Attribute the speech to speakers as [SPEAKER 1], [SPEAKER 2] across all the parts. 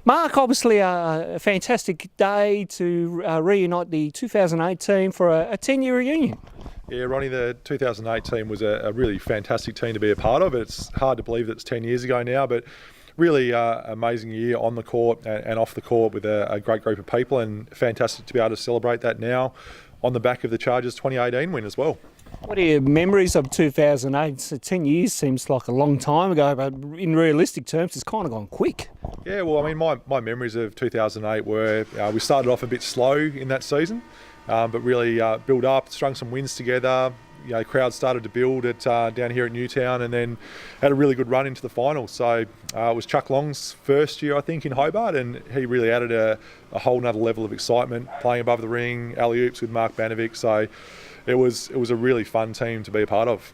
[SPEAKER 1] Mark, obviously a fantastic day to reunite the 2008 team for a 10-year reunion.
[SPEAKER 2] Yeah, Ronnie, the 2008 team was a really fantastic team to be a part of. It's hard to believe that it's 10 years ago now, but really amazing year on the court and off the court with a great group of people, and fantastic to be able to celebrate that now on the back of the Chargers 2018 win as well.
[SPEAKER 1] What are your memories of 2008? So 10 years seems like a long time ago, but in realistic terms, it's kind of gone quick.
[SPEAKER 2] Yeah, well, I mean, my memories of 2008 were we started off a bit slow in that season, but really built up, strung some wins together. You know, crowd started to build down here at Newtown, and then had a really good run into the finals. So it was Chuck Long's first year, I think, in Hobart, and he really added a whole nother level of excitement, playing above the ring, alley-oops with Mark Banovic. So it was a really fun team to be a part of.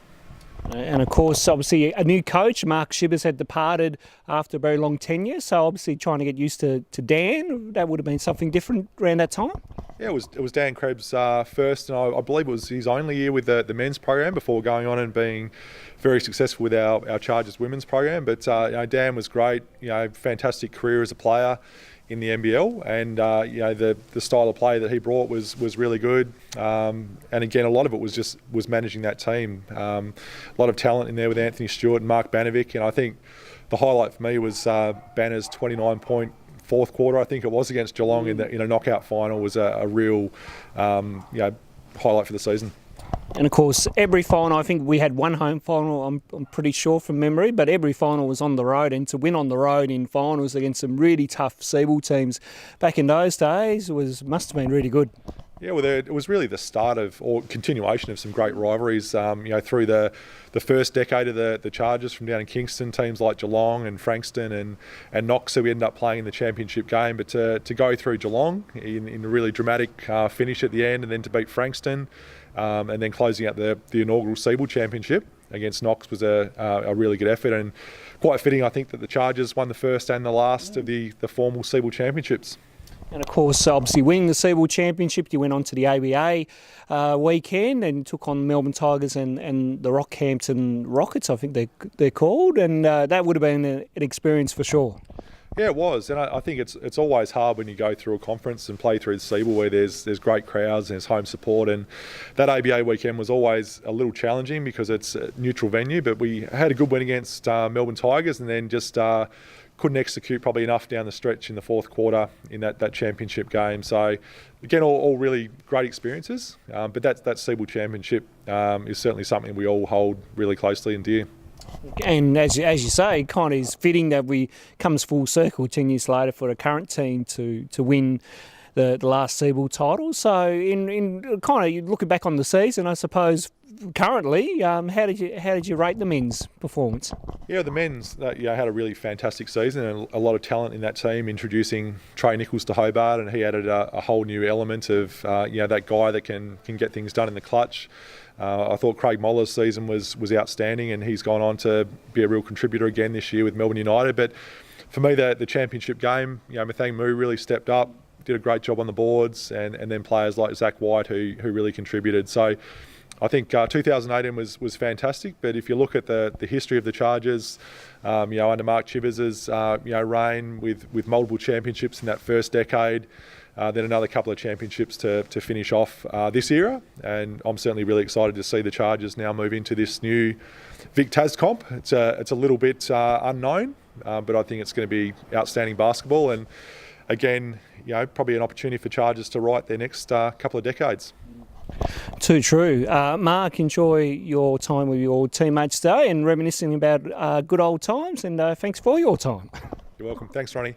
[SPEAKER 1] And of course, obviously, a new coach, Mark Shivers, had departed after a very long tenure. So obviously, trying to get used to Dan, that would have been something different around that time.
[SPEAKER 2] Yeah, it was Dan Krebs' first, and I believe it was his only year with the men's program before going on and being very successful with our Chargers women's program. But you know, Dan was great. You know, fantastic career as a player in the NBL, and you know, the style of play that he brought was really good. And again, a lot of it was managing that team. A lot of talent in there with Anthony Stewart and Mark Banovic, and I think the highlight for me was Banner's 29-point fourth quarter, I think it was, against Geelong in a knockout final, was a real you know, highlight for the season.
[SPEAKER 1] And of course, every final, I think we had one home final, I'm pretty sure from memory, but every final was on the road, and to win on the road in finals against some really tough SEABL teams back in those days must have been really good.
[SPEAKER 2] Yeah, well, it was really the start of, or continuation of, some great rivalries. You know, through the first decade of the Chargers, from down in Kingston, teams like Geelong and Frankston and Knox, who we ended up playing in the championship game. But to go through Geelong in a really dramatic finish at the end, and then to beat Frankston, and then closing out the inaugural SEABL Championship against Knox was a really good effort, and quite fitting, I think, that the Chargers won the first and the last of the formal SEABL Championships.
[SPEAKER 1] And of course, obviously winning the SEABL Championship, you went on to the ABA weekend and took on Melbourne Tigers and the Rockhampton Rockets, I think they're called, and that would have been an experience for sure.
[SPEAKER 2] Yeah, it was, and I think it's always hard when you go through a conference and play through the SEABL where there's great crowds and there's home support, and that ABA weekend was always a little challenging because it's a neutral venue, but we had a good win against Melbourne Tigers, and then just couldn't execute probably enough down the stretch in the fourth quarter in that championship game. So again, all really great experiences, but that SEABL Championship is certainly something we all hold really closely and dear.
[SPEAKER 1] And as you say, it kind of is fitting that we comes full circle 10 years later for the current team to win the last SEABL title. So in kind of looking back on the season, I suppose currently, how did you rate the men's performance? Yeah,
[SPEAKER 2] the men's had a really fantastic season, and a lot of talent in that team. Introducing Trey Nichols to Hobart, and he added a whole new element of that guy that can get things done in the clutch. I thought Craig Moller's season was outstanding, and he's gone on to be a real contributor again this year with Melbourne United. But for me, the championship game, Mathang Moo really stepped up, did a great job on the boards, and then players like Zach White who really contributed. So I think 2018 was fantastic, but if you look at the history of the Chargers, under Mark Chivers' reign with multiple championships in that first decade, then another couple of championships to finish off this era, and I'm certainly really excited to see the Chargers now move into this new Vic Tas comp. It's a little bit unknown, but I think it's going to be outstanding basketball, and again, probably an opportunity for Chargers to write their next couple of decades.
[SPEAKER 1] Too true. Mark, enjoy your time with your teammates today and reminiscing about good old times, and thanks for your time.
[SPEAKER 2] You're welcome. Thanks, Ronnie.